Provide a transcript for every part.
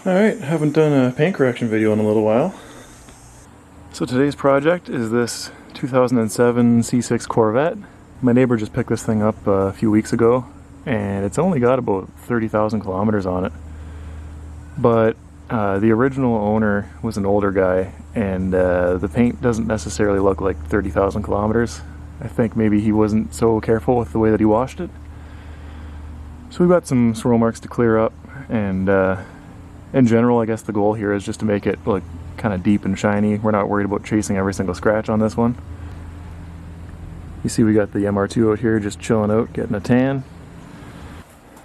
Alright, haven't done a paint correction video in a little while. So today's project is this 2007 C6 Corvette. My neighbor just picked this thing up a few weeks ago, and it's only got about 30,000 kilometers on it. But the original owner was an older guy, and the paint doesn't necessarily look like 30,000 kilometers. I think maybe he wasn't so careful with the way that he washed it. So we've got some swirl marks to clear up, and in general, I guess the goal here is just to make it look kind of deep and shiny. We're not worried about chasing every single scratch on this one. You see we got the MR2 out here just chilling out, getting a tan.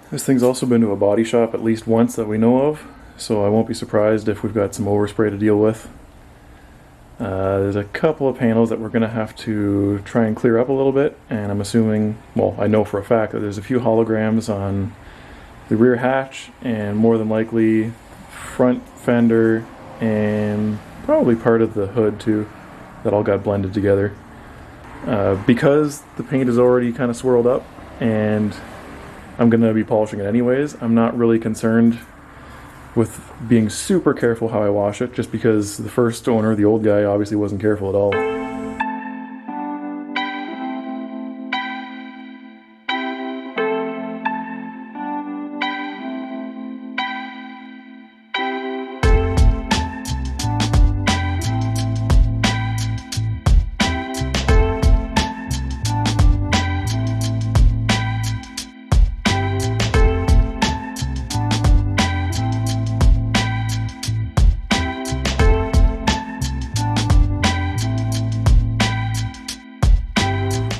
This thing's also been to a body shop at least once that we know of, so I won't be surprised if we've got some overspray to deal with. There's a couple of panels that we're going to have to try and clear up a little bit, and I'm assuming, well, I know for a fact that there's a few holograms on the rear hatch, and more than likely front fender, and probably part of the hood too, that all got blended together. Because the paint is already kind of swirled up, and I'm going to be polishing it anyways, I'm not really concerned with being super careful how I wash it, just because the first owner, the old guy, obviously wasn't careful at all.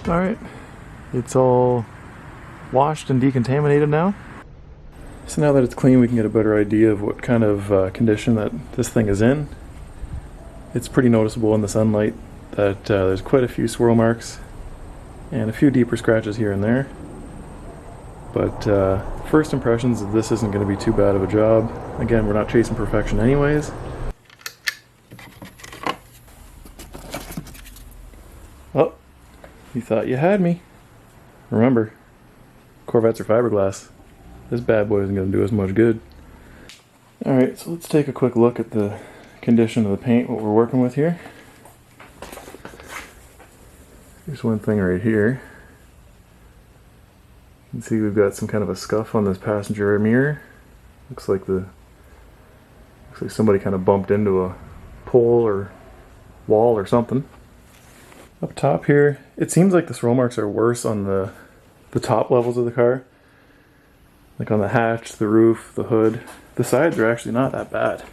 Alright, it's all washed and decontaminated now. So now that it's clean, we can get a better idea of what kind of condition that this thing is in. It's pretty noticeable in the sunlight that there's quite a few swirl marks and a few deeper scratches here and there. But first impressions of this isn't going to be too bad of a job. Again, we're not chasing perfection anyways. Oh, you thought you had me. Remember, Corvettes are fiberglass. This bad boy isn't going to do as much good. Alright, so let's take a quick look at the condition of the paint, what we're working with here. Here's one thing right here. You can see we've got some kind of a scuff on this passenger mirror. Looks like somebody kind of bumped into a pole or wall or something. Up top here, it seems like the swirl marks are worse on the top levels of the car. Like on the hatch, the roof, the hood. The sides are actually not that bad.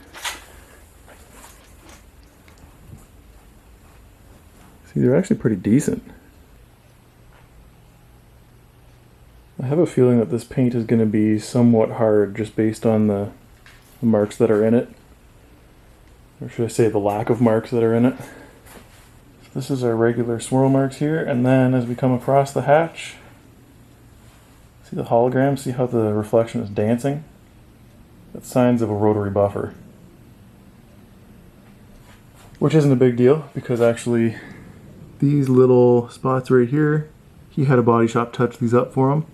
See, they're actually pretty decent. I have a feeling that this paint is going to be somewhat hard just based on the marks that are in it. Or should I say the lack of marks that are in it. This is our regular swirl marks here, and then as we come across the hatch, see the hologram, see how the reflection is dancing? That's signs of a rotary buffer. Which isn't a big deal, because actually these little spots right here, he had a body shop touch these up for him.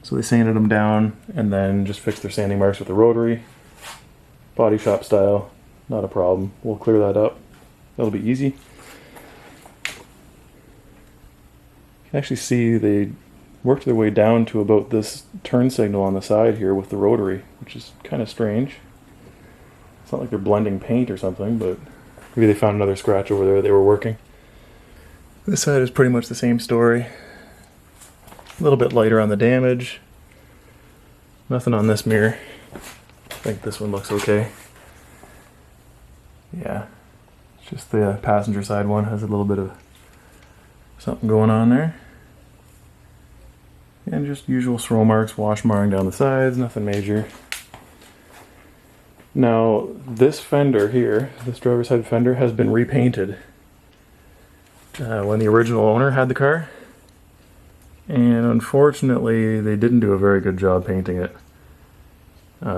So they sanded them down and then just fixed their sanding marks with the rotary. Body shop style, not a problem. We'll clear that up. That'll be easy. You can actually see they worked their way down to about this turn signal on the side here with the rotary, which is kind of strange. It's not like they're blending paint or something, but maybe they found another scratch over there they were working. This side is pretty much the same story. A little bit lighter on the damage. Nothing on this mirror. I think this one looks okay. Yeah, it's just the passenger side one has a little bit of something going on there. And just usual swirl marks, wash marring down the sides, nothing major. Now, this fender here, this driver's side fender, has been repainted when the original owner had the car. And unfortunately, they didn't do a very good job painting it.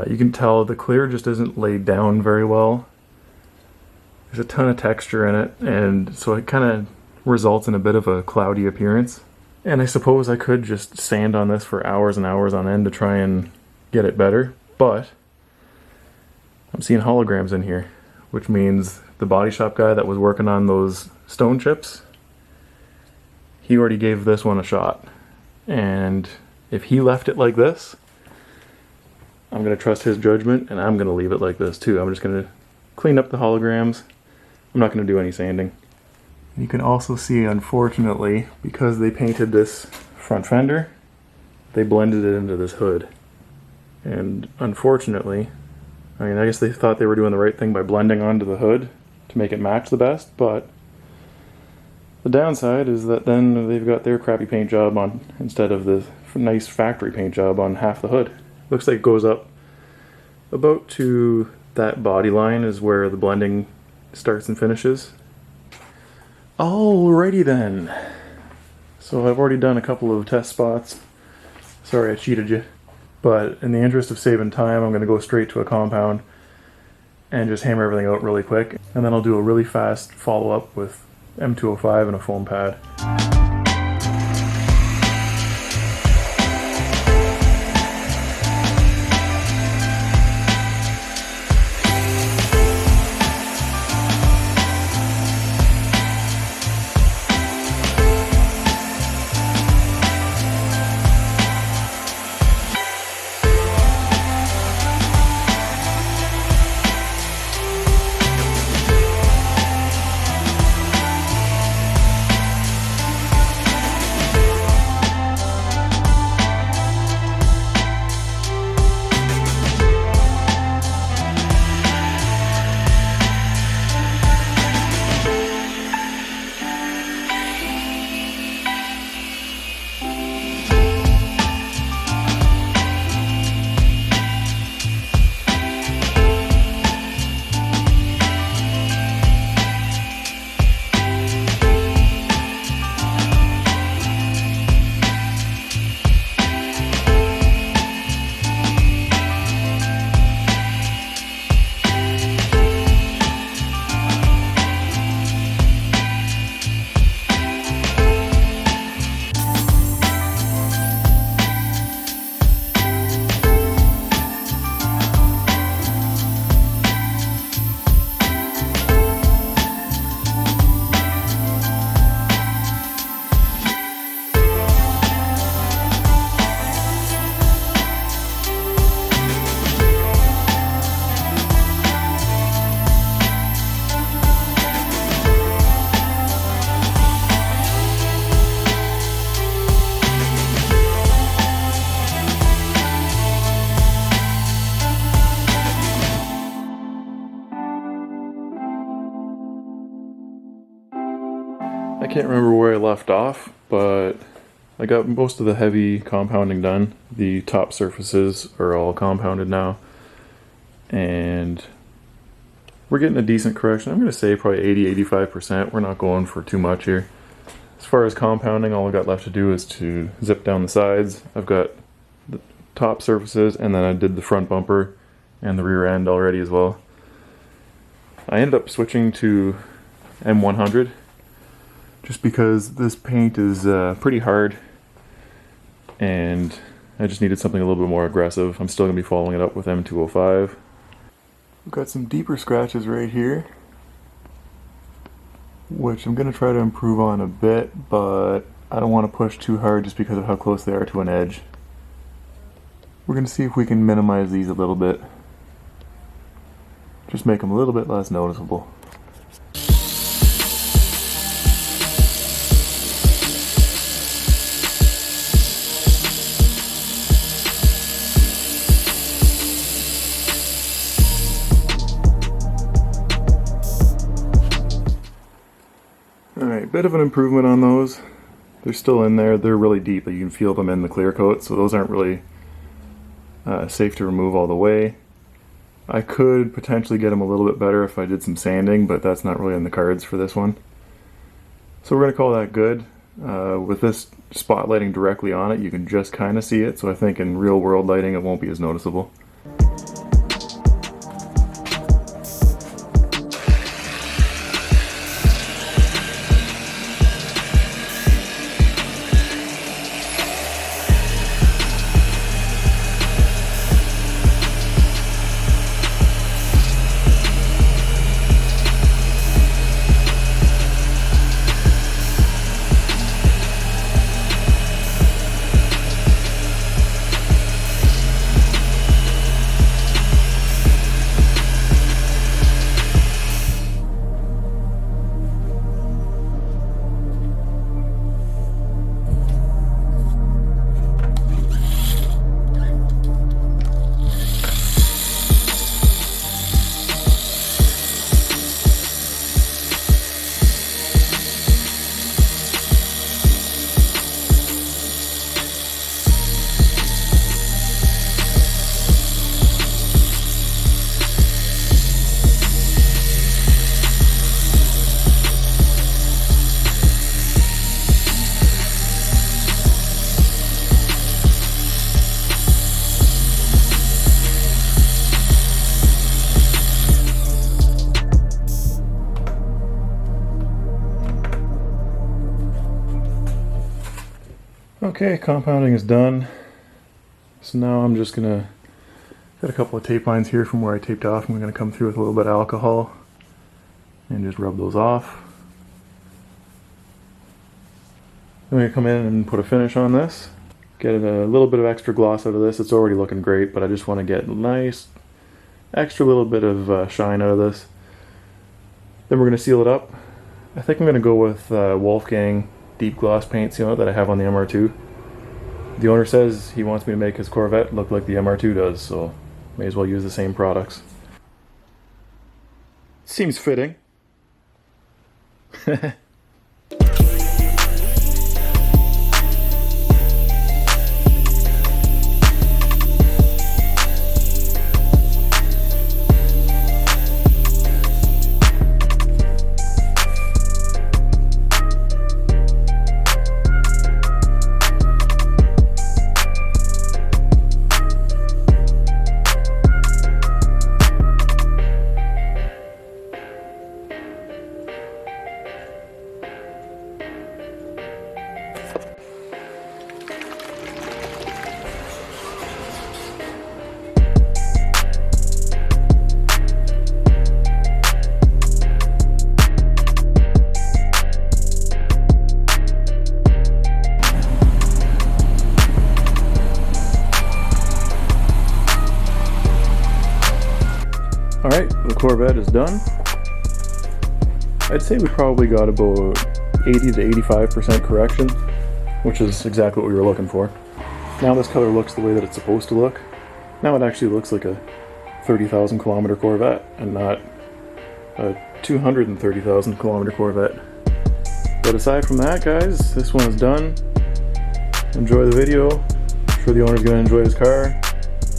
You can tell the clear just isn't laid down very well. There's a ton of texture in it, and so it kind of results in a bit of a cloudy appearance. And I suppose I could just sand on this for hours and hours on end to try and get it better, but I'm seeing holograms in here, which means the body shop guy that was working on those stone chips, he already gave this one a shot. And if he left it like this, I'm going to trust his judgment, and I'm going to leave it like this too. I'm just going to clean up the holograms. I'm not going to do any sanding. You can also see, unfortunately, because they painted this front fender, they blended it into this hood. And unfortunately, I mean, I guess they thought they were doing the right thing by blending onto the hood to make it match the best, but the downside is that then they've got their crappy paint job on instead of the nice factory paint job on half the hood. Looks like it goes up about to that body line is where the blending starts and finishes. Alrighty then. So I've already done a couple of test spots. Sorry I cheated you. But in the interest of saving time, I'm going to go straight to a compound and just hammer everything out really quick. And then I'll do a really fast follow-up with M205 and a foam pad. I can't remember where I left off, but I got most of the heavy compounding done. The top surfaces are all compounded now, and we're getting a decent correction. I'm going to say probably 80-85%. We're not going for too much here. As far as compounding, all I got left to do is to zip down the sides. I've got the top surfaces, and then I did the front bumper and the rear end already as well. I ended up switching to M100 just because this paint is pretty hard, and I just needed something a little bit more aggressive. I'm still going to be following it up with M205. We've got some deeper scratches right here, which I'm going to try to improve on a bit, but I don't want to push too hard just because of how close they are to an edge. We're going to see if we can minimize these a little bit. Just make them a little bit less noticeable. Alright, bit of an improvement on those. They're still in there. They're really deep, but you can feel them in the clear coat, so those aren't really safe to remove all the way. I could potentially get them a little bit better if I did some sanding, but that's not really in the cards for this one. So we're going to call that good. With this spotlighting directly on it, you can just kind of see it, so I think in real world lighting it won't be as noticeable. Okay, compounding is done. So now I'm just gonna got a couple of tape lines here from where I taped off, and we're gonna come through with a little bit of alcohol and just rub those off. I'm gonna come in and put a finish on this. Get a little bit of extra gloss out of this. It's already looking great, but I just want to get a nice extra little bit of shine out of this. Then we're gonna seal it up. I think I'm gonna go with Wolfgang deep gloss paint sealant that I have on the MR2. The owner says he wants me to make his Corvette look like the MR2 does, so may as well use the same products. Seems fitting. Alright, the Corvette is done. I'd say we probably got about 80 to 85% correction, which is exactly what we were looking for. Now this color looks the way that it's supposed to look. Now it actually looks like a 30,000 kilometer Corvette and not a 230,000 kilometer Corvette. But aside from that, guys, this one is done. Enjoy the video. I'm sure the owner's going to enjoy his car.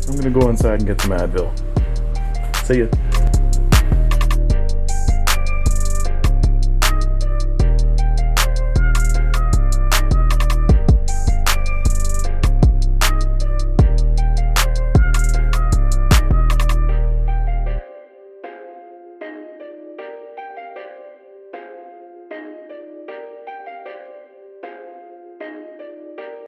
I'm going to go inside and get some Advil. See ya.